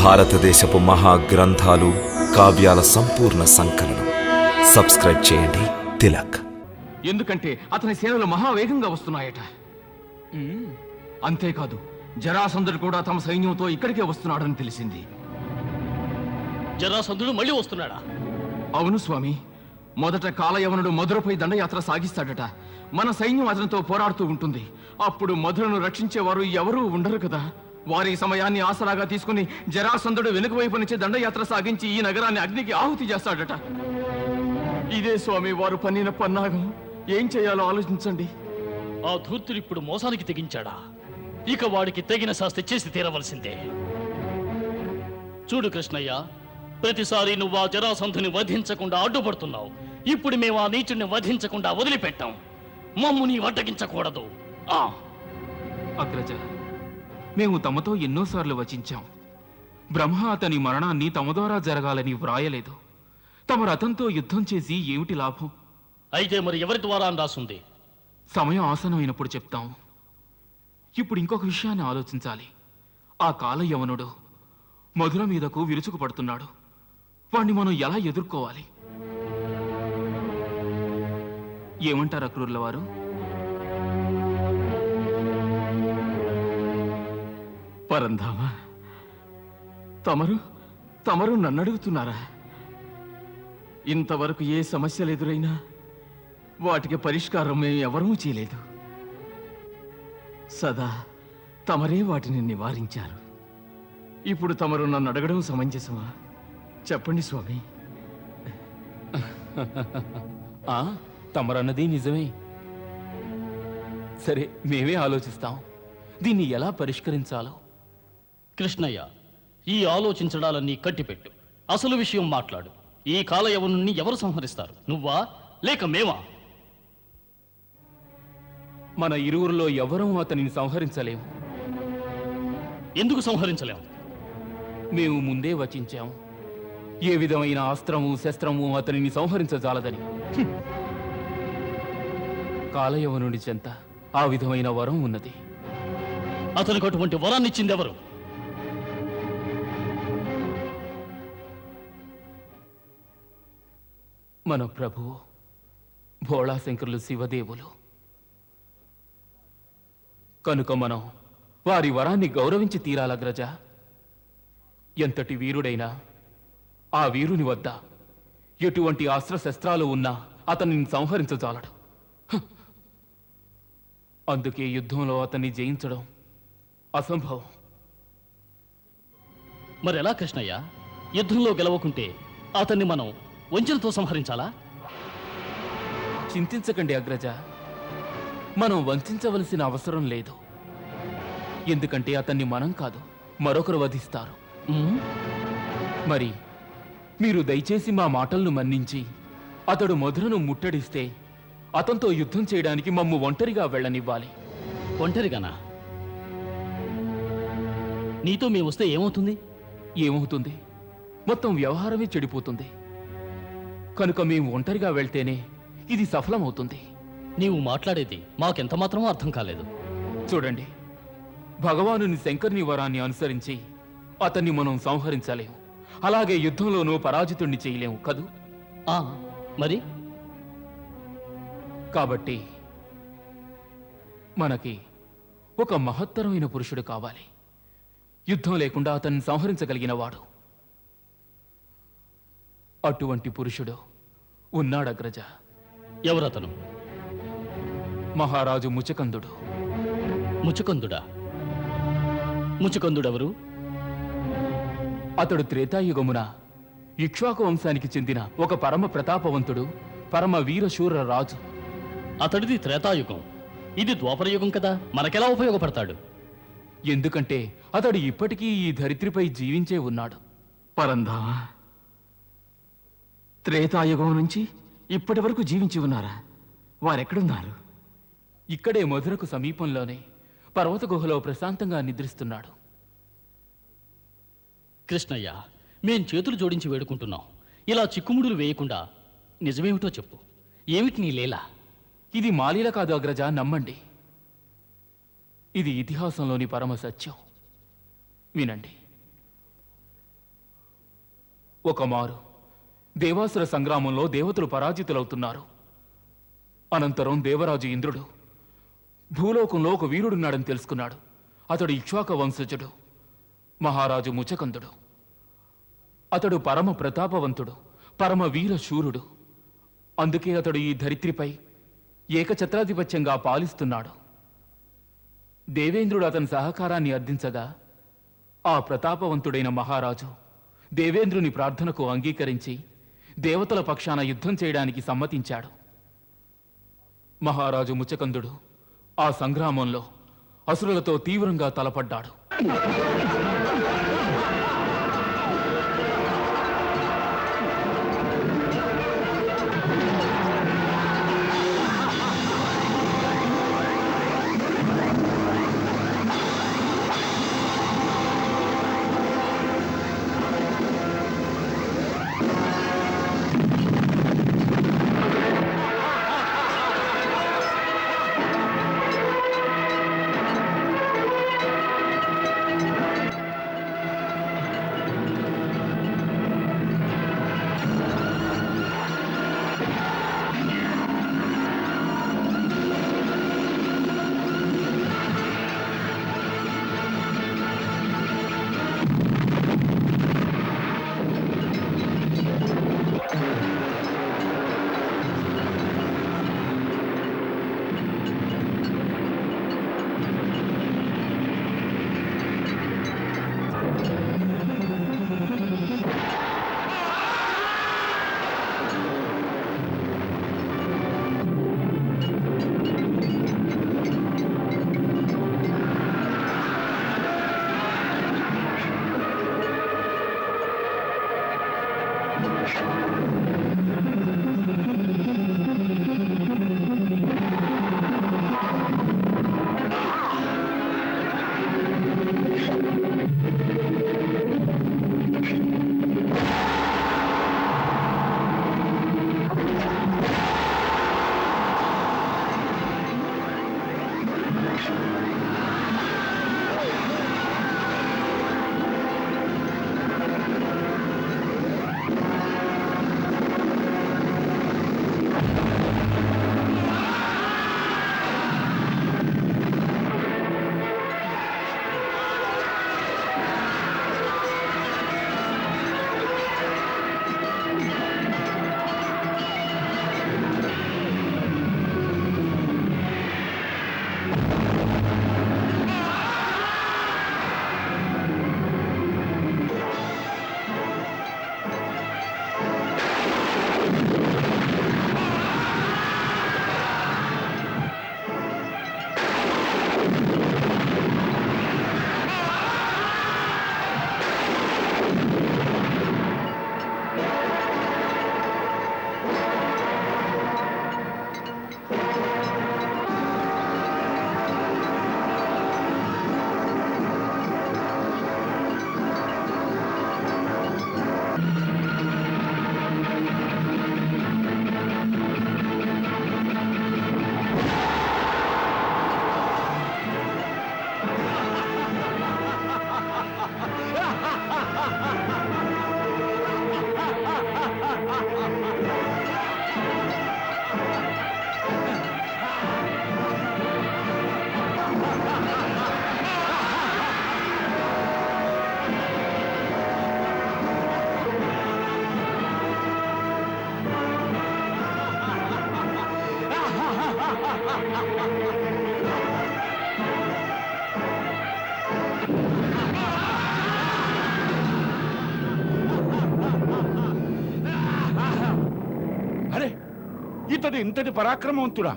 భారతదేశపు మహాగ్రంథాలు, కావ్యాల సంపూర్ణ సంకలనం. సబ్స్క్రైబ్ చేయండి తిలక్. ఎందుకంటే అతని సేనలు మహావేగంగా వస్తున్నాయట. అంతేకాదు, జరాసంధుడు కూడా తమ సైన్యంతో ఇక్కడికే వస్తున్నాడని తెలిసింది. జరాసంధుడు మళ్ళీ వస్తున్నాడా? అవును స్వామి. మొదట కాలయవనుడు మధురపై దండయాత్ర సాగిస్తాడట. మన సైన్యం అతనితో పోరాడుతూ ఉంటుంది. అప్పుడు మధురను రక్షించేవారు ఎవరూ ఉండరు కదా. వారి సమయాన్ని ఆసరాగా తీసుకుని జరాసంధుడు వెనుక వైపు నుంచి దండయాత్ర సాగించి ఈ నగరాన్ని అగ్నికి ఆహుతి చేస్తాడట. ఇదే స్వామి వారు పన్నిన పన్నాగం. ఏం చేయాలో ఆలోచించండి. ఆ ధూర్తుడు ఇప్పుడు మోసానికి తెగించాడా? ఇక వాడికి తగిన శాస్తి చేసి తీరవలసిందే. చూడు కృష్ణయ్య, ప్రతిసారి నువ్వు ఆ జరాసంధుని వధించకుండా అడ్డుపడుతున్నావు. ఇప్పుడు మేము ఆ నీచుడిని వధించకుండా వదిలిపెట్టాం. మమ్ము నీ వడ్డగించకూడదు. అగ్రజ, మేము తమతో ఎన్నోసార్లు వచించాం. బ్రహ్మ అతని మరణాన్ని తమ ద్వారా జరగాలని వ్రాయలేదు. తమ రథంతో యుద్ధం చేసి ఏమిటి లాభం? అయితే మరి ఎవరి ద్వారా రాసుంది? సమయం ఆసనమైనప్పుడు చెప్తాం. ఇప్పుడు ఇంకొక విషయాన్ని ఆలోచించాలి. ఆ కాలయవనుడు మధుర మీదకు విరుచుకు పడుతున్నాడు. వాణ్ణి మనం ఎలా ఎదుర్కోవాలి? ఏమంటారు అక్రూరుల వారు? పరంధామ, తమరు నన్ను అడుగుతున్నారా? ఇంతవరకు ఏ సమస్యలు ఎదురైనా వాటికి పరిష్కారం మేము ఎవరూ చేయలేదు. సదా తమరే వాటిని నివారించారు. ఇప్పుడు తమరు నన్ను అడగడం సమంజసమా? చెప్పండి స్వామి. తమరన్నది నిజమే. సరే, మేమే ఆలోచిస్తాం దీన్ని ఎలా పరిష్కరించాలో. కృష్ణయ్య, ఈ ఆలోచించడాలన్నీ కట్టిపెట్టు. అసలు విషయం మాట్లాడు. ఈ కాలయవనుణ్ణి ఎవరు సంహరిస్తారు? నువ్వా లేక మేమా? మన ఇరువురిలో ఎవరూ అతనిని సంహరించలేము. ఎందుకు సంహరించలేము? మేము ముందే వచించాము. ఏ విధమైన అస్త్రము శస్త్రము అతనిని సంహరించజాలదని. కాలయవనుడి చెంత ఆ విధమైన వరం ఉన్నది. అతనికి అటువంటి వరాన్ని ఇచ్చింది ఎవరు? మన ప్రభువు భోళాశంకరులు శివదేవులు. కనుక మనం వారి వరాన్ని గౌరవించి తీరాలగ్రజ. ఎంతటి వీరుడైనా ఆ వీరుని వద్ద ఎటువంటి అస్త్రశస్త్రాలు ఉన్నా అతనిని సంహరించజాలడు. అందుకే యుద్ధంలో అతన్ని జయించడం అసంభవం. మరెలా కృష్ణయ్య? యుద్ధంలో గెలవకుంటే అతన్ని మనం వంచనతో సంహరించాలా? చింతించకండి అగ్రజ. మనం వంచవలసిన అవసరం లేదు. ఎందుకంటే అతన్ని మనం కాదు, మరొకరు వధిస్తారు. మరి మీరు దయచేసి మా మాటలను మన్నించి అతడు మధురను ముట్టడిస్తే అతనితో యుద్ధం చేయడానికి మమ్ము ఒంటరిగా వెళ్ళనివ్వాలి. ఒంటరిగానా? నీతో మేము వస్తే ఏమవుతుంది? ఏమవుతుంది? మొత్తం వ్యవహారమే చెడిపోతుంది. కనుక మేము ఒంటరిగా వెళ్తేనే ఇది సఫలమవుతుంది. నీవు మాట్లాడేది మాకెంత మాత్రమో అర్థం కాలేదు. చూడండి, భగవానుని శంకర్ని వరాన్ని అనుసరించి అతన్ని మనం సంహరించలేము. అలాగే యుద్ధంలోనూ పరాజితుణ్ణి చేయలేము కదూ. మరి కాబట్టి మనకి ఒక మహత్తరమైన పురుషుడు కావాలి. యుద్ధం లేకుండా అతన్ని సంహరించగలిగిన వాడు. అటువంటి పురుషుడు ఉన్నాడగ్రజ. ఎవరతను? మహారాజు ముచకందుడు. ముచకందుడా? ముచకందుడెవరు? అతడు త్రేతాయుగమున ఇక్ష్వాకు వంశానికి చెందిన ఒక పరమ ప్రతాపవంతుడు, పరమ వీరశూర రాజు. అతడిది త్రేతాయుగం, ఇది ద్వాపరయుగం కదా. మనకెలా ఉపయోగపడతాడు? ఎందుకంటే అతడు ఇప్పటికీ ఈ ధరిత్రిపై జీవించే ఉన్నాడు. పరంధామ, త్రేతాయుగం నుంచి ఇప్పటి వరకు జీవించి ఉన్నారా? వారెక్కడున్నారు? ఇక్కడే మధురకు సమీపంలోనే పర్వత గుహలో ప్రశాంతంగా నిద్రిస్తున్నాడు. కృష్ణయ్య, మేం చేతులు జోడించి వేడుకుంటున్నాం. ఇలా చిక్కుముడులు వేయకుండా నిజమేమిటో చెప్పు. ఏమిటి నీ లీల? ఇది మాలీల కాదు అగ్రజ, నమ్మండి. ఇది ఇతిహాసంలోని పరమ సత్యం. వినండి. ఒకమారు దేవాసుర సంగ్రామంలో దేవతలు పరాజితులవుతున్నారు. అనంతరం దేవరాజు ఇంద్రుడు భూలోకంలో ఒక వీరుడున్నాడని తెలుసుకున్నాడు. అతడు ఇక్ష్వాక వంశజుడు, మహారాజు ముచకందుడు. అతడు పరమ ప్రతాపవంతుడు, పరమ వీర శూరుడు. అందుకే అతడు ఈ ధరిత్రిపై ఏకఛత్రాధిపత్యంగా పాలిస్తున్నాడు. దేవేంద్రుడు అతని సహకారాన్ని అర్థించగా ఆ ప్రతాపవంతుడైన మహారాజు దేవేంద్రుని ప్రార్థనకు అంగీకరించి దేవతల పక్షాన యుద్ధం చేయడానికి సమ్మతించాడు. మహారాజు ముచకందుడు ఆ సంగ్రామంలో అసురులతో తీవ్రంగా తలపడ్డాడు. అరే, ఇతడు ఇంతటి పరాక్రమవంతుడా?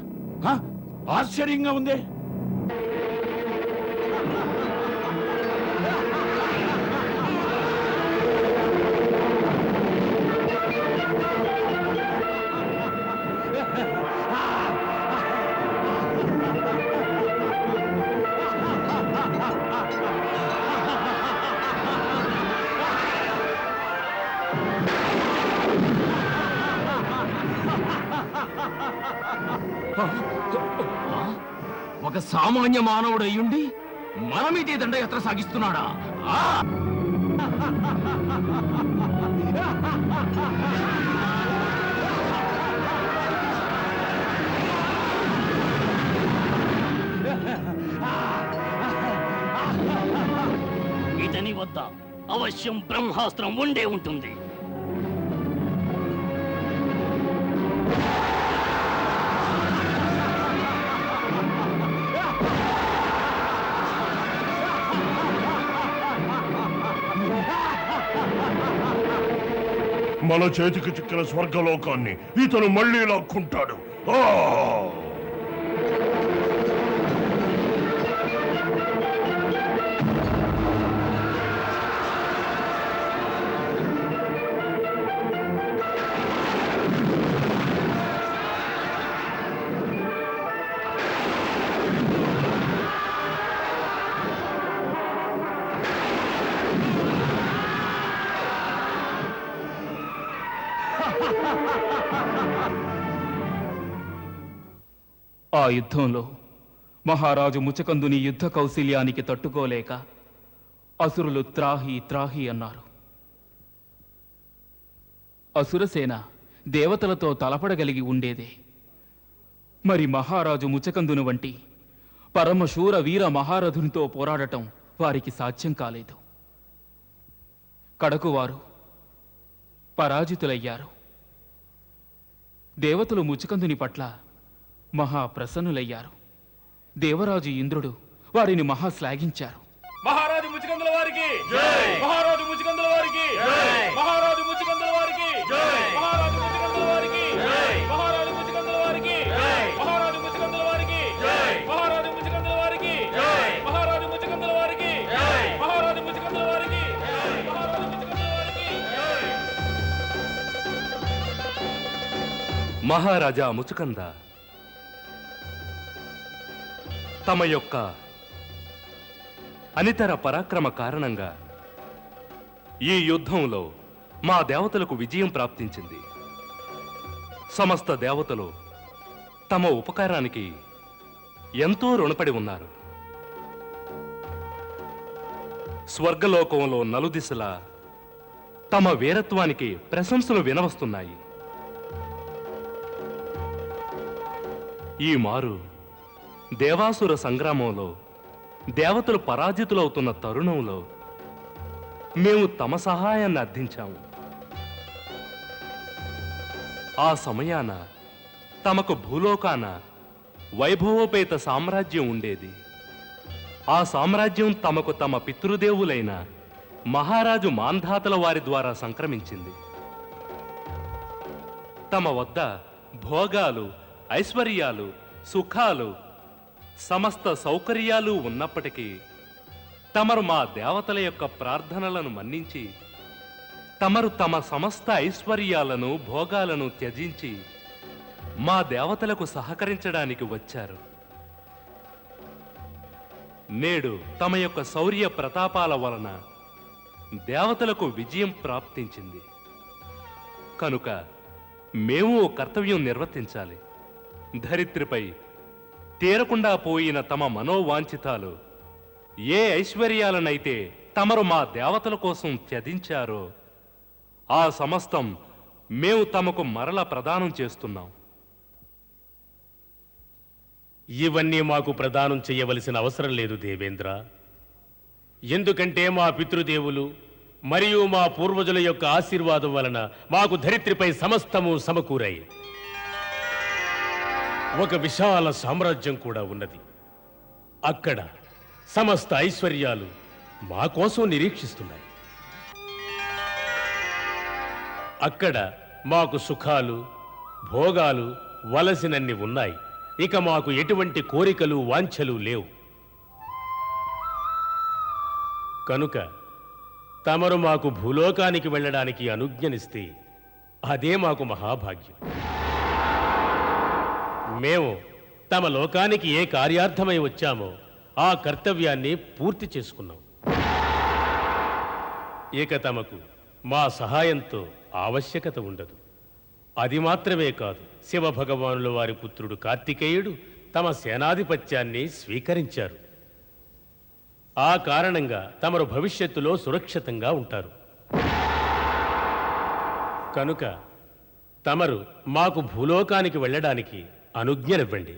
ఆశ్చర్యంగా ఉంది. ఒక సామాన్య మానవుడు అయ్యుండి మన మీదే దండయాత్ర సాగిస్తున్నాడా? ఇతని వద్ద అవశ్యం బ్రహ్మాస్త్రం ఉండే ఉంటుంది. మన చేతికి చిక్కిన స్వర్గలోకాన్ని ఇతను మళ్ళీ లాక్కుంటాడు. ఆ యుద్ధంలో మహారాజు ముచకందుని యుద్ధ కౌశల్యానికి తట్టుకోలేక అసురులు త్రాహి త్రాహి అన్నారు. అసురసేన దేవతలతో తలపడగలిగి ఉండేదే. మరి మహారాజు ముచకందుని వంటి పరమశూర వీర మహారథునితో పోరాడటం వారికి సాధ్యం కాలేదు. కడకు వారు పరాజితులయ్యారు. దేవతలు ముచకందుని పట్ల మహాప్రసన్నులయ్యారు. దేవరాజు ఇంద్రుడు వారిని మహా శ్లాఘించారు. మహారాజు ముచికందుల వారికి మహారాజు ముచికందుల వారికి మహారాజు ముచికందుల వారికి మహారాజు ముచికందుల వారికి మహారాజు ముచికందుల వారికి మహారాజు ముచికందుల వారికి మహారాజు ముచికందుల వారికి మహారాజు ముచికందుల వారికి మహారాజు ముచికందుల వారికి మహారాజు ముచికందుల వారికి. మహారాజా ముచుకంద తమ యొక్క అనితర పరాక్రమ కారణంగా ఈ యుద్ధంలో మా దేవతలకు విజయం ప్రాప్తించింది. సమస్త దేవతలు తమ ఉపకారానికి ఎంతో రుణపడి ఉన్నారు. స్వర్గలోకంలో నలుదిశలా తమ వీరత్వానికి ప్రశంసలు వినవస్తున్నాయి. ఈ మారు దేవాసుర సంగ్రామంలో దేవతలు పరాజితులవుతున్న తరుణంలో మేము తమ సహాయాన్ని అర్థించాము. ఆ సమయాన తమకు భూలోకాన వైభవోపేత సామ్రాజ్యం ఉండేది. ఆ సామ్రాజ్యం తమకు తమ పితృదేవులైన మహారాజు మాంధాతల వారి ద్వారా సంక్రమించింది. తమ వద్ద భోగాలు, ఐశ్వర్యాలు, సుఖాలు, సమస్త సౌకర్యాలు ఉన్నప్పటికీ తమరు మా దేవతల యొక్క ప్రార్థనలను మన్నించి తమరు తమ సమస్త ఐశ్వర్యాలను, భోగాలను త్యజించి మా దేవతలకు సహకరించడానికి వచ్చారు. నేడు తమ యొక్క శౌర్య ప్రతాపాల వలన దేవతలకు విజయం ప్రాప్తించింది. కనుక మేము ఓ కర్తవ్యం నిర్వర్తించాలి. ధరిత్రిపై తీరకుండా పోయిన తమ మనోవాంఛితాలు ఏ ఐశ్వర్యాలనైతే తమరు మా దేవతల కోసం త్యజించారో ఆ సమస్తం మేము తమకు మరల ప్రదానం చేస్తున్నాం. ఇవన్నీ మాకు ప్రదానం చేయవలసిన అవసరం లేదు దేవేంద్ర. ఎందుకంటే మా పితృదేవులు మరియు మా పూర్వజుల యొక్క ఆశీర్వాదం వలన మాకు ధరిత్రిపై సమస్తము సమకూరాయి. ఒక విశాల సామ్రాజ్యం కూడా ఉన్నది. అక్కడ సమస్త ఐశ్వర్యాలు మా కోసం నిరీక్షిస్తున్నాయి. అక్కడ మాకు సుఖాలు, భోగాలు వలసినన్ని ఉన్నాయి. ఇక మాకు ఎటువంటి కోరికలు, వాంఛలు లేవు. కనుక తమరు మాకు భూలోకానికి వెళ్ళడానికి అనుజ్ఞనిస్తే అదే మాకు మహాభాగ్యం. మేము తమ లోకానికి ఏ కార్యార్థమై వచ్చామో ఆ కర్తవ్యాన్ని పూర్తి చేసుకున్నాం. ఇక తమకు మా సహాయంతో ఆవశ్యకత ఉండదు. అది మాత్రమే కాదు, శివ భగవానుల వారి పుత్రుడు కార్తికేయుడు తమ సేనాధిపత్యాన్ని స్వీకరించారు. ఆ కారణంగా తమరు భవిష్యత్తులో సురక్షితంగా ఉంటారు. కనుక తమరు మాకు భూలోకానికి వెళ్ళడానికి అనుజ్ఞనివ్వండి.